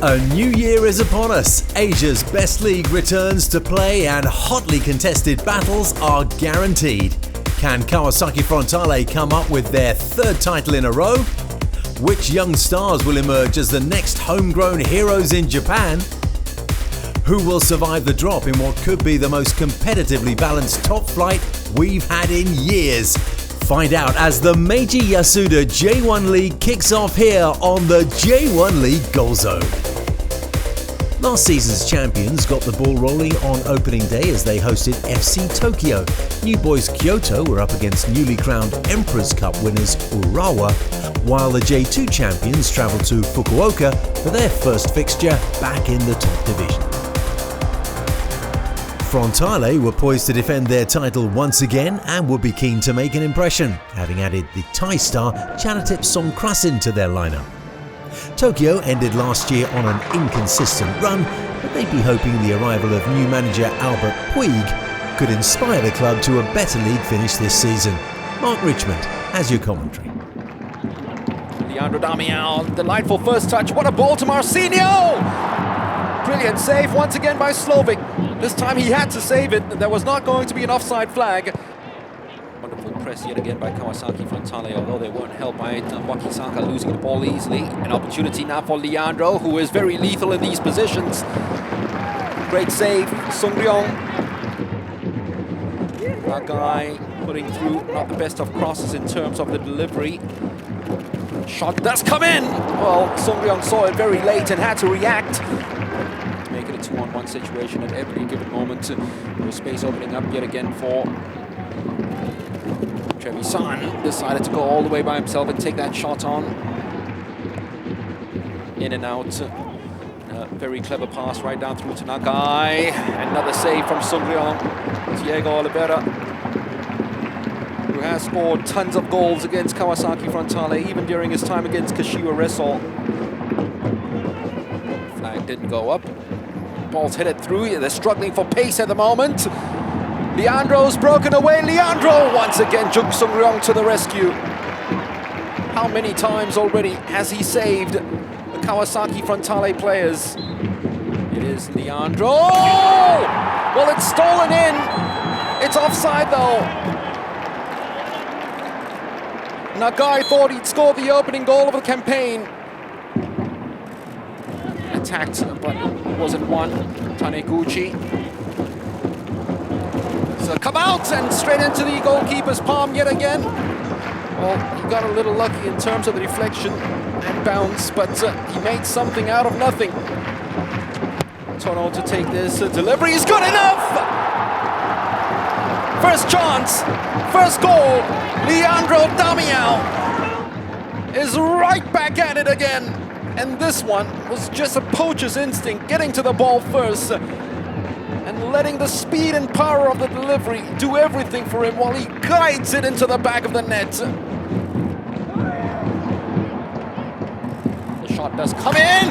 A new year is upon us. Asia's best league returns to play and hotly contested battles are guaranteed. Can Kawasaki Frontale come up with their third title in a row? Which young stars will emerge as the next homegrown heroes in Japan? Who will survive the drop in what could be the most competitively balanced top flight we've had in years? Find out as the Meiji Yasuda J1 League kicks off here on the J1 League Goal Zone. Last season's champions got the ball rolling on opening day as they hosted FC Tokyo. New boys Kyoto were up against newly crowned Emperor's Cup winners Urawa, while the J2 champions travelled to Fukuoka for their first fixture back in the top division. Frontale were poised to defend their title once again and would be keen to make an impression, having added the Thai star Chanatip Songkrasin to their lineup. Tokyo ended last year on an inconsistent run, but they'd be hoping the arrival of new manager Albert Puig could inspire the club to a better league finish this season. Mark Richmond has your commentary. Leandro Damião, delightful first touch. What a ball to Marcinho! Brilliant save once again by Slovic. This time he had to save it. There was not going to be an offside flag. Wonderful press yet again by Kawasaki Frontale, although they weren't helped by Wakisaka losing the ball easily. An opportunity now for Leandro, who is very lethal in these positions. Great save, Sung Ryong. That guy putting through not the best of crosses in terms of the delivery. Shot does come in! Well, Sung Ryong saw it very late and had to react. Make it a 2-on-1 situation at every given moment. There's space opening up yet again for Trevisan. Decided to go all the way by himself and take that shot on. In and out. Very clever pass right down through to Nagai. Another save from Sung Ryong. Diego Oliveira, who has scored tons of goals against Kawasaki Frontale, even during his time against Kashiwa Vissel. Flag didn't go up. Ball's headed through. They're struggling for pace at the moment. Leandro's broken away. Leandro once again. Jung Sung Ryong to the rescue. How many times already has he saved the Kawasaki Frontale players? It is Leandro. Oh! Well, it's stolen in. It's offside though. Nagai thought he'd scored the opening goal of the campaign. Attacked, but wasn't one. Taniguchi. So come out and straight into the goalkeeper's palm yet again. Well, he got a little lucky in terms of the deflection and bounce, but he made something out of nothing. Tono to take this delivery is good enough! First chance, first goal. Leandro Damião is right back at it again. And this one was just a poacher's instinct, getting to the ball first and letting the speed and power of the delivery do everything for him while he guides it into the back of the net. The shot does come in!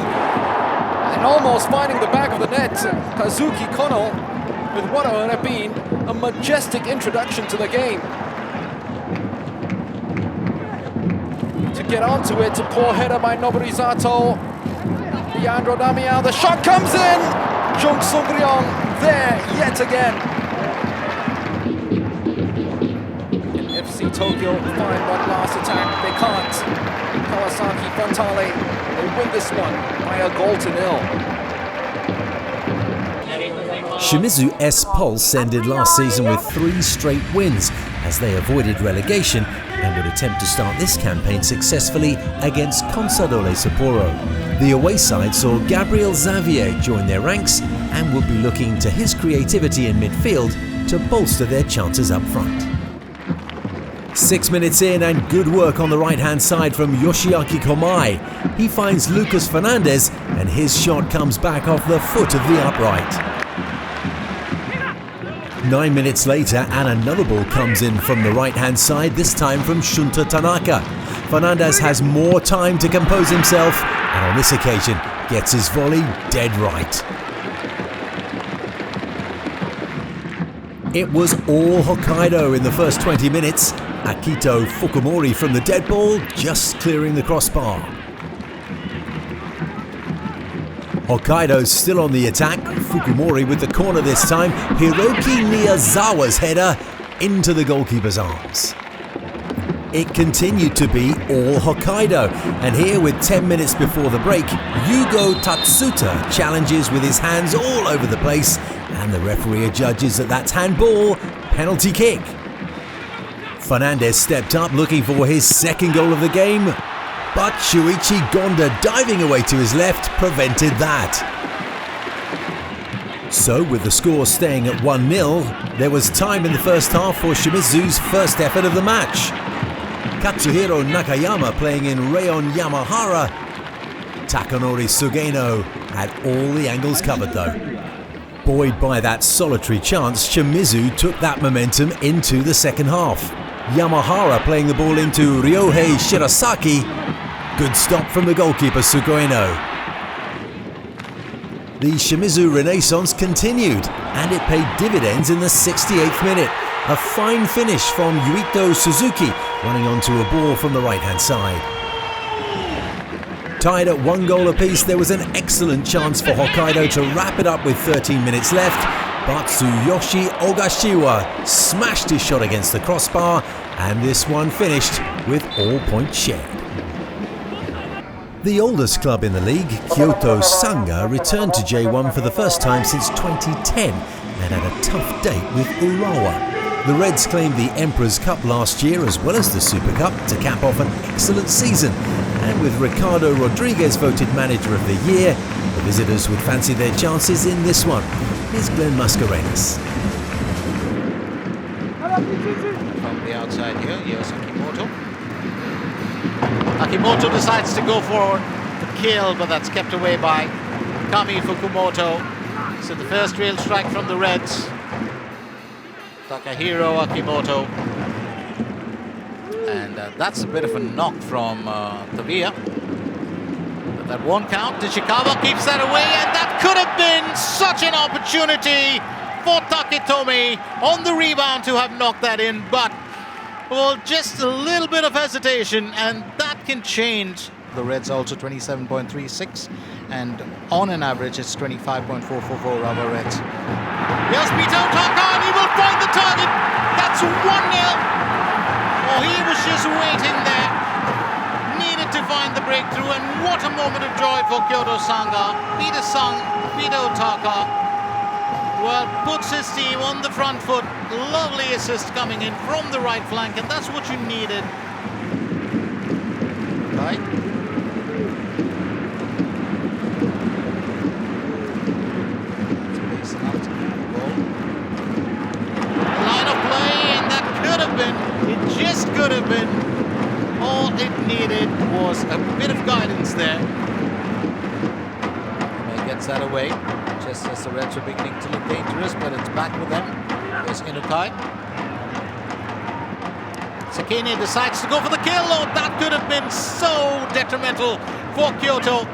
And almost finding the back of the net, Kazuki Kono with what would have been a majestic introduction to the game. To get onto it, a poor header by Noborizato. Leandro Damião, the shot comes in! Jung Sung Ryong there yet again. In FC Tokyo find one last attack, they can't. Kawasaki Frontale, they win this one by a goal to nil. Shimizu S Pulse ended last season with 3 straight wins as they avoided relegation and would attempt to start this campaign successfully against Consadole Sapporo. The away side saw Gabriel Xavier join their ranks and would be looking to his creativity in midfield to bolster their chances up front. 6 minutes in and good work on the right-hand side from Yoshiaki Komai. He finds Lucas Fernandez and his shot comes back off the foot of the upright. 9 minutes later and another ball comes in from the right-hand side, this time from Shunta Tanaka. Fernandez has more time to compose himself and on this occasion gets his volley dead right. It was all Hokkaido in the first 20 minutes. Akito Fukumori from the dead ball, just clearing the crossbar. Hokkaido's still on the attack. Fukumori with the corner this time. Hiroki Miyazawa's header into the goalkeeper's arms. It continued to be all Hokkaido, and here with 10 minutes before the break, Yugo Tatsuta challenges with his hands all over the place, and the referee adjudges that that's handball, penalty kick. Fernandez stepped up looking for his second goal of the game, but Shuichi Gonda diving away to his left prevented that. So with the score staying at 1-0, there was time in the first half for Shimizu's first effort of the match. Katsuhiro Nakayama playing in Rayon Yamahara. Takanori Sugeno had all the angles covered though. Buoyed by that solitary chance, Shimizu took that momentum into the second half. Yamahara playing the ball into Ryohei Shirasaki. Good stop from the goalkeeper Sugeno. The Shimizu renaissance continued, and it paid dividends in the 68th minute. A fine finish from Yuito Suzuki, running onto a ball from the right-hand side. Tied at 1 goal apiece, there was an excellent chance for Hokkaido to wrap it up with 13 minutes left, but Tsuyoshi Ogashiwa smashed his shot against the crossbar, and this one finished with all points shared. The oldest club in the league, Kyoto Sanga, returned to J1 for the first time since 2010 and had a tough date with Urawa. The Reds claimed the Emperor's Cup last year as well as the Super Cup to cap off an excellent season, and with Ricardo Rodriguez voted Manager of the Year, the visitors would fancy their chances in this one. Here's Glenn Mascarenas. From the outside here, here's Akimoto. Akimoto decides to go for the kill, but that's kept away by Kami Fukumoto. So the first real strike from the Reds. Takahiro Akimoto. And that's a bit of a knock from Tavia. But that won't count. Nishikawa keeps that away, and that could have been such an opportunity for Taketomi on the rebound to have knocked that in, but well, just a little bit of hesitation, and that can change. The Reds also 27.36, and on an average it's 25.444 Urawa Reds. Here's Peter Otaka, and he will find the target. That's 1-0. Oh, he was just waiting there. Needed to find the breakthrough, and what a moment of joy for Kyoto Sanga. Peter Otaka, well, puts his team on the front foot. Lovely assist coming in from the right flank, and that's what you needed. Right. Space enough to keep the ball. Line of play, and that could have been, it just could have been. All it needed was a bit of guidance there. And gets that away. Just as the Reds are beginning to look dangerous, but it's back with them. There's Inukai. Sakine decides to go for the kill. Oh, that could have been so detrimental for Kyoto.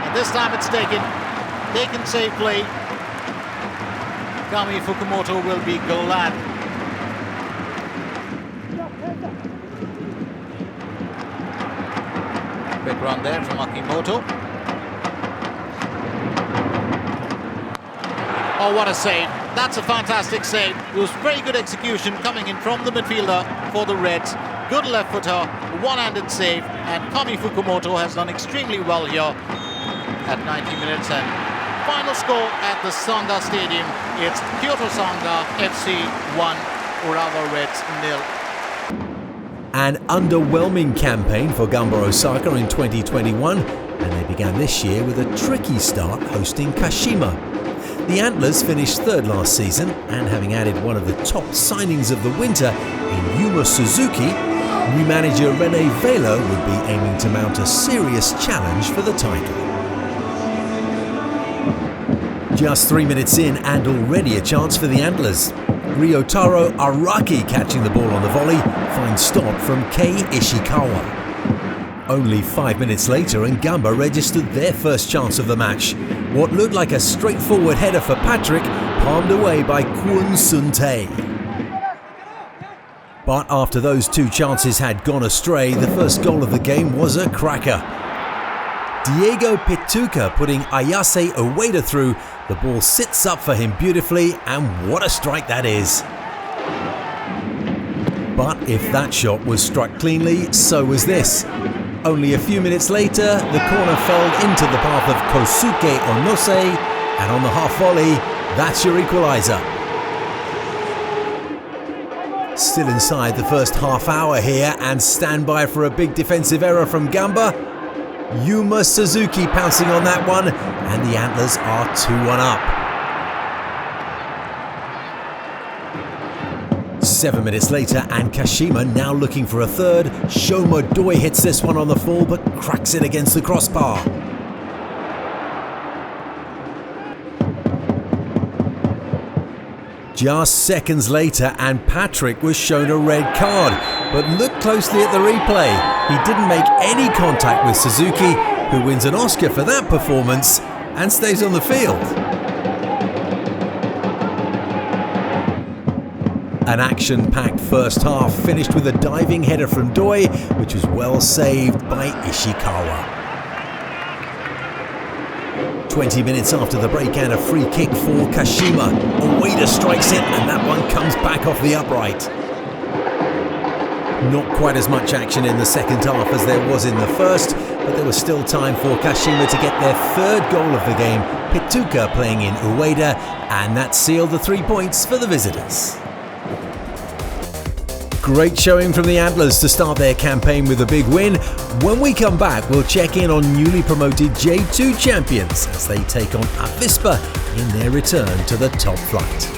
And this time it's taken safely. Kami Fukumoto will be glad. Quick run there from Akimoto. Oh, what a save. That's a fantastic save. It was very good execution coming in from the midfielder for the Reds. Good left footer, one-handed save, and Kami Fukumoto has done extremely well here at 90 minutes. And final score at the Sanga Stadium, it's Kyoto Sanga FC 1, Urawa Reds 0. An underwhelming campaign for Gamba Osaka in 2021, and they began this year with a tricky start hosting Kashima. The Antlers finished third last season, and having added one of the top signings of the winter in Yuma Suzuki, new manager Rene Velo would be aiming to mount a serious challenge for the title. Just 3 minutes in, and already a chance for the Antlers. Ryotaro Araki catching the ball on the volley finds stop from Kei Ishikawa. Only 5 minutes later, and Gamba registered their first chance of the match. What looked like a straightforward header for Patrick, palmed away by Kwon Sun-tae. But after those two chances had gone astray, the first goal of the game was a cracker. Diego Pituca putting Ayase Ueda through. The ball sits up for him beautifully, and what a strike that is. But if that shot was struck cleanly, so was this. Only a few minutes later, the corner fell into the path of Kosuke Onose, and on the half volley, that's your equaliser. Still inside the first half hour here, and stand by for a big defensive error from Gamba. Yuma Suzuki pouncing on that one, and the Antlers are 2-1 up. 7 minutes later, and Kashima now looking for a third. Shoma Doi hits this one on the full, but cracks it against the crossbar. Just seconds later, and Patrick was shown a red card, but look closely at the replay. He didn't make any contact with Suzuki, who wins an Oscar for that performance and stays on the field. An action-packed first half finished with a diving header from Doi, which was well saved by Ishikawa. 20 minutes after the break, and a free kick for Kashima. Ueda strikes it, and that one comes back off the upright. Not quite as much action in the second half as there was in the first, but there was still time for Kashima to get their third goal of the game. Pituca playing in Ueda, and that sealed the 3 points for the visitors. Great showing from the Antlers to start their campaign with a big win. When we come back, we'll check in on newly promoted J2 champions as they take on Avispa in their return to the top flight.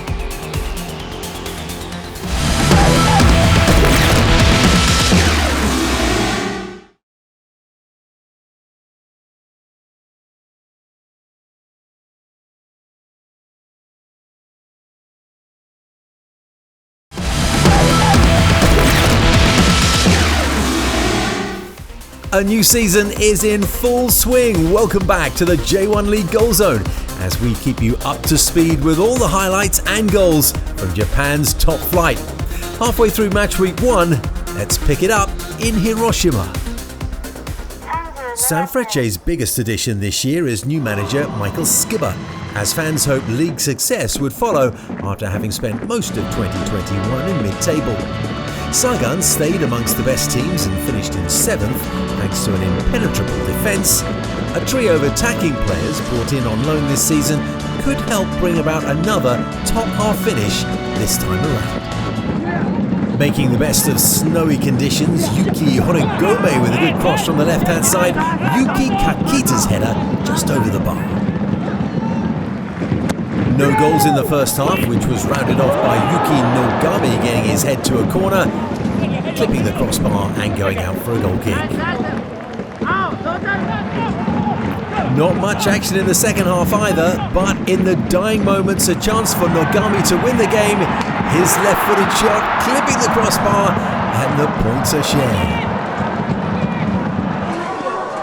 A new season is in full swing. Welcome back to the J1 League Goal Zone as we keep you up to speed with all the highlights and goals from Japan's top flight. Halfway through Matchweek 1, let's pick it up in Hiroshima. Sanfrecce's biggest addition this year is new manager Michael Skiba, as fans hoped league success would follow after having spent most of 2021 in mid-table. Sagan stayed amongst the best teams and finished in 7th thanks to an impenetrable defence. A trio of attacking players brought in on loan this season could help bring about another top half finish this time around. Making the best of snowy conditions, Yuki Horigome with a good cross from the left-hand side, Yuki Kakita's header just over the bar. No goals in the first half, which was rounded off by Yuki Nogami getting his head to a corner, clipping the crossbar and going out for a goal kick. Not much action in the second half either, but in the dying moments, a chance for Nogami to win the game. His left-footed shot clipping the crossbar, and the points are shared.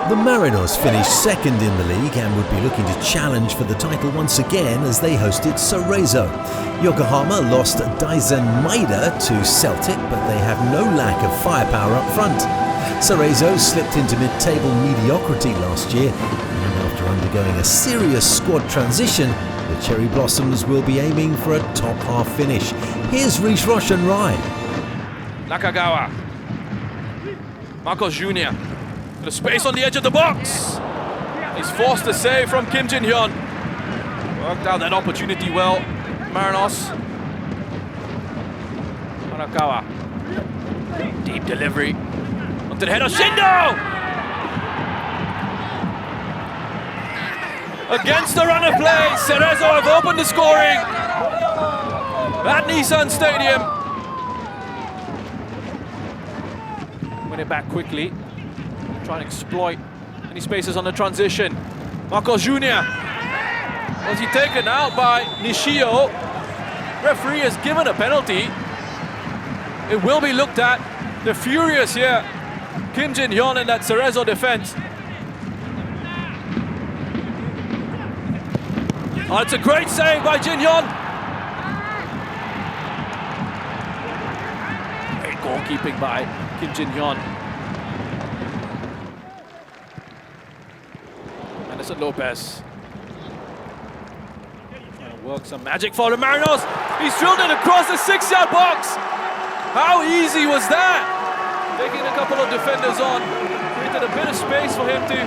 The Marinos finished second in the league and would be looking to challenge for the title once again as they hosted Cerezo. Yokohama lost Daisen Maeda to Celtic, but they have no lack of firepower up front. Cerezo slipped into mid-table mediocrity last year, and after undergoing a serious squad transition, the Cherry Blossoms will be aiming for a top half finish. Here's Rish Roshan Rai. Nakagawa. Marcos Jr. The space on the edge of the box. He's forced a save from Kim Jin-hyun. Worked out that opportunity well. Marinos. Arakawa. Deep delivery. Onto the head of Shindo! Against the run of play, Cerezo have opened the scoring at Nissan Stadium. Win it back quickly. Try and exploit any spaces on the transition. Marcos Jr. Was he taken out by Nishio? Referee has given a penalty. It will be looked at. They're furious here. Kim Jin-hyun in that Cerezo defense. Oh, it's a great save by Jin-hyun. Great goalkeeping by Kim Jin-hyun. Anderson Lopez. Trying to work some magic for the Marinos. He's drilled it across the 6-yard box. How easy was that? Taking a couple of defenders on. Created a bit of space for him to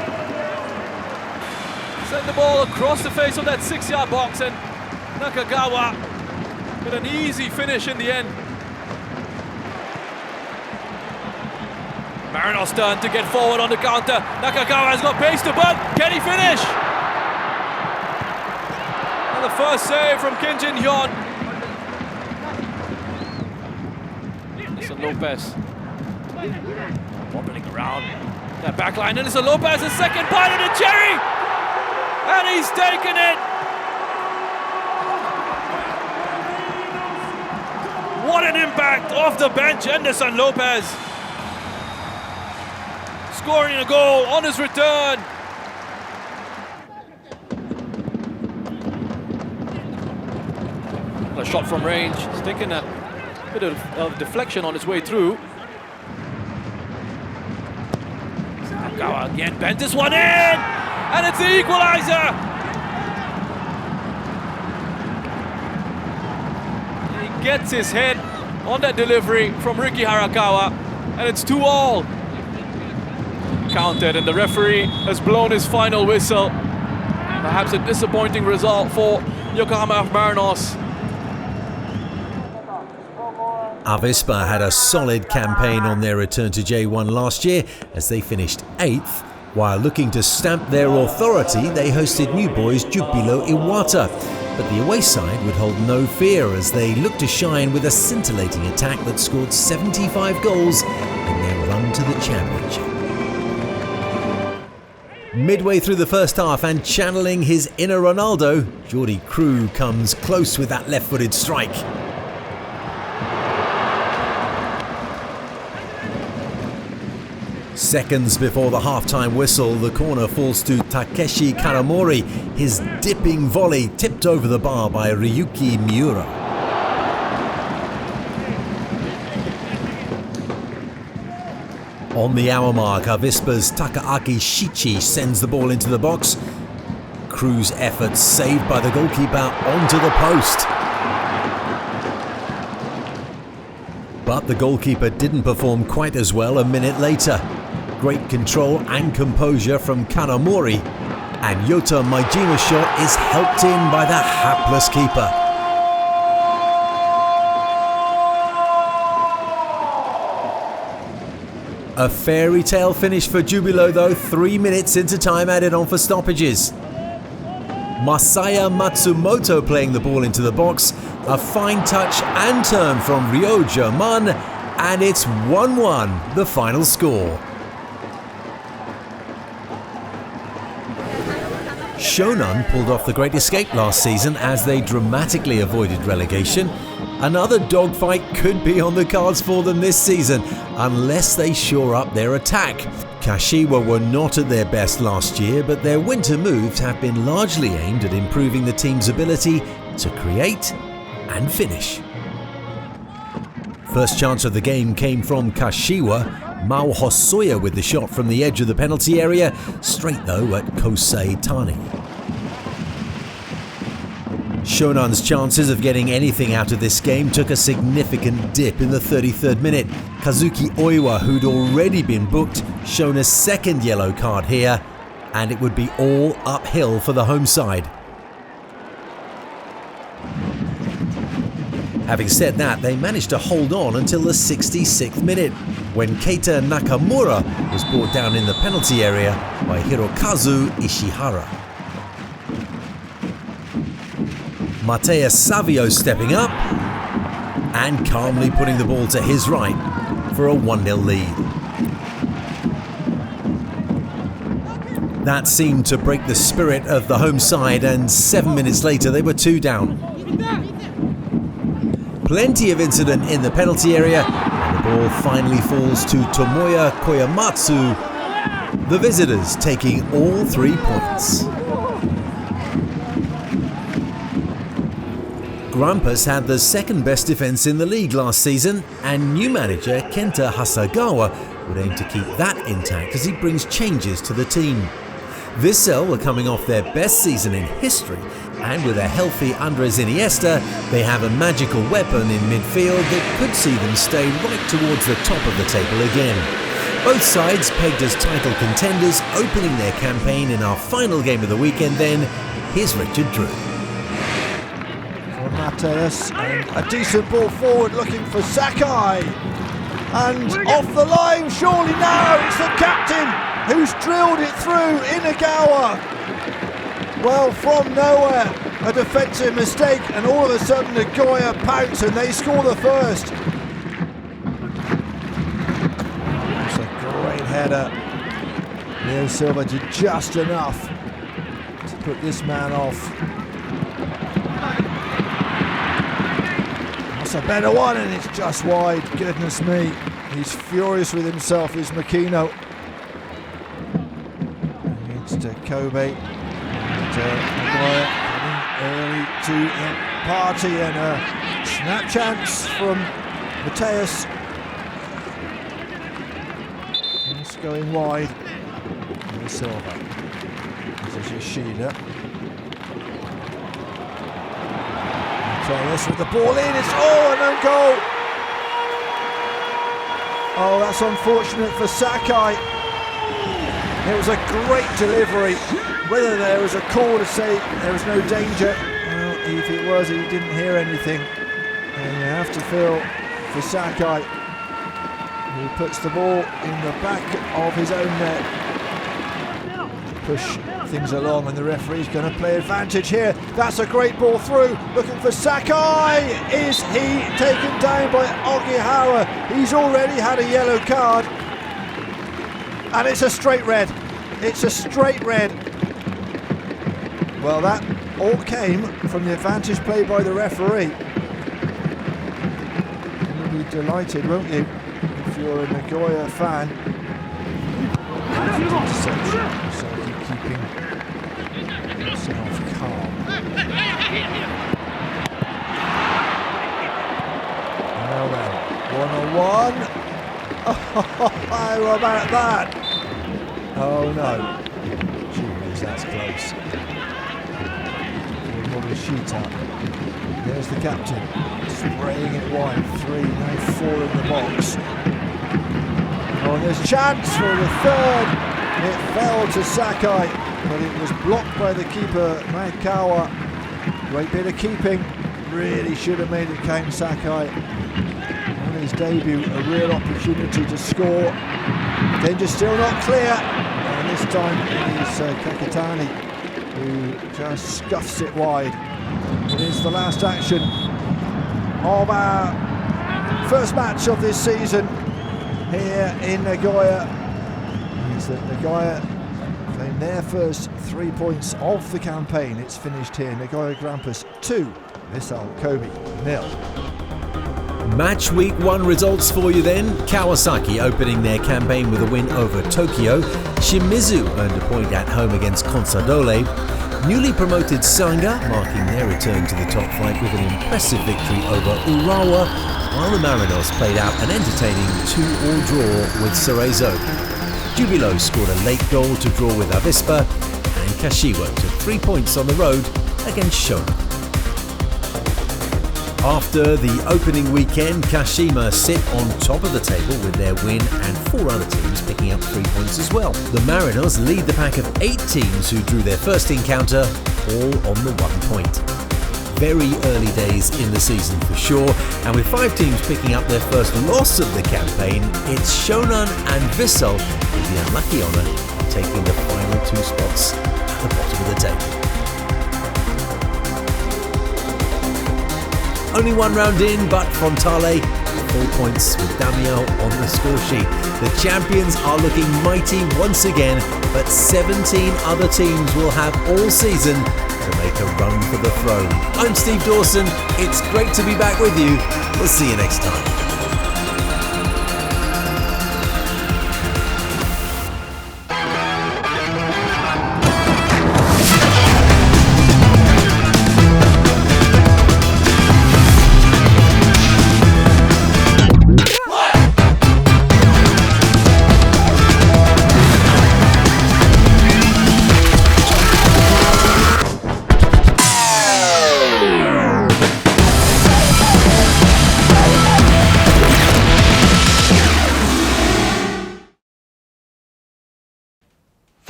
send the ball across the face of that 6-yard box, and Nakagawa with an easy finish in the end. Marinos' turn to get forward on the counter. Nakagawa has got pace to burn. Can he finish? And the first save from Kim Jin-hyun. Anderson Lopez wobbling around that back line. Anderson Lopez, a second bite of the cherry! And he's taken it! What an impact off the bench, Anderson Lopez. Scoring a goal on his return. A shot from range. He's taken a bit of deflection on his way through. Nagawa again bent this one in, and it's the equalizer. He gets his head on that delivery from Riki Harakawa, and it's 2-2. Counted, and the referee has blown his final whistle. Perhaps a disappointing result for Yokohama Marinos. Avispa had a solid campaign on their return to J1 last year as they finished 8th. While looking to stamp their authority, they hosted new boys Jubilo Iwata. But the away side would hold no fear as they looked to shine with a scintillating attack that scored 75 goals in their run to the championship. Midway through the first half and channeling his inner Ronaldo, Jordi Crew comes close with that left-footed strike. Seconds before the half-time whistle, the corner falls to Takeshi Kanamori. His dipping volley tipped over the bar by Ryuki Miura. On the hour mark, Avispa's Takaaki Shichi sends the ball into the box. Crew's effort saved by the goalkeeper onto the post. But the goalkeeper didn't perform quite as well a minute later. Great control and composure from Kanamori, and Yota Maijima's shot is helped in by the hapless keeper. A fairy tale finish for Jubilo though, 3 minutes into time added on for stoppages. Masaya Matsumoto playing the ball into the box, a fine touch and turn from Ryo German, and it's 1-1, the final score. Shonan pulled off the great escape last season as they dramatically avoided relegation. Another dogfight could be on the cards for them this season, unless they shore up their attack. Kashiwa were not at their best last year, but their winter moves have been largely aimed at improving the team's ability to create and finish. First chance of the game came from Kashiwa. Mao Hosoya with the shot from the edge of the penalty area, straight though at Kosei Tani. Shonan's chances of getting anything out of this game took a significant dip in the 33rd minute. Kazuki Oiwa, who'd already been booked, shown a second yellow card here, and it would be all uphill for the home side. Having said that, they managed to hold on until the 66th minute, when Keita Nakamura was brought down in the penalty area by Hirokazu Ishihara. Mateus Savio stepping up and calmly putting the ball to his right for a 1-0 lead. That seemed to break the spirit of the home side, and 7 minutes later they were 2 down. Plenty of incident in the penalty area, and the ball finally falls to Tomoya Koyamatsu, the visitors taking all 3 points. Grampus had the second best defence in the league last season, and new manager Kenta Hasagawa would aim to keep that intact as he brings changes to the team. Vissel were coming off their best season in history, and with a healthy Andres Iniesta, they have a magical weapon in midfield that could see them stay right towards the top of the table again. Both sides pegged as title contenders, opening their campaign in our final game of the weekend then. Here's Richard Drew. For Mateus, and a decent ball forward looking for Sakai. And off the line, surely now, it's the captain who's drilled it through, Inagawa. Well, from nowhere, a defensive mistake, and all of a sudden Nagoya pounce and they score the first. It's a great header. Leo Silva did just enough to put this man off. That's a better one, and it's just wide. Goodness me. He's furious with himself, is Makino. Against Kobe. Nagoya early to the party, and a snap chance from Mateus. It's going wide. And Silva. This is Yoshida. Mateus with the ball in. It's an own goal. Oh, that's unfortunate for Sakai. It was a great delivery. Whether there was a call to say there was no danger, well, if it was, he didn't hear anything. And you have to feel for Sakai, who puts the ball in the back of his own net. Push things along, and the referee's going to play advantage here. That's a great ball through, looking for Sakai. Is he taken down by Ogihara? He's already had a yellow card. And it's a straight red. It's a straight red. Well, that all came from the advantage played by the referee. You'll be delighted, won't you, if you're a Nagoya fan. So keeping himself calm. Well then, 1-on-1. How about that? Oh no. Jeez, that's close. There's the captain, spraying it wide. 3, now 4 in the box. Oh, and there's chance for the third. It fell to Sakai, but it was blocked by the keeper, Maekawa. Great bit of keeping. Really should have made it count, Sakai. On his debut, a real opportunity to score. Danger still not clear. And this time it is Kakatani who just scuffs it wide. It is the last action of our first match of this season here in Nagoya. Means that Nagoya claim their first 3 points of the campaign. It's finished here. Nagoya Grampus 2, Vissel Kobe 0. Match week 1 results for you then. Kawasaki opening their campaign with a win over Tokyo. Shimizu earned a point at home against Consadole. Newly promoted Sagan marking their return to the top flight with an impressive victory over Urawa, while the Marinos played out an entertaining 2-2 draw with Cerezo. Jubilo scored a late goal to draw with Avispa, and Kashiwa took 3 points on the road against Shonan. After the opening weekend, Kashima sit on top of the table with their win, and 4 other teams picking up 3 points as well. The Marinos lead the pack of 8 teams who drew their first encounter, all on the 1 point. Very early days in the season for sure, and with 5 teams picking up their first loss of the campaign, it's Shonan and Vissel with the unlucky honour of taking the final 2 spots at the bottom of the table. Only 1 round in, but Frontale 4 points with Damiao on the score sheet. The champions are looking mighty once again, but 17 other teams will have all season to make a run for the throne. I'm Steve Dawson. It's great to be back with you. We'll see you next time.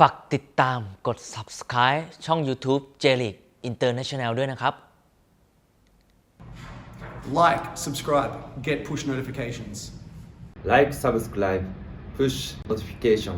ฝากติดตามกด Subscribe ช่อง YouTube J.League International ด้วยนะครับ Like, subscribe, get push notifications. Like, subscribe, push notification.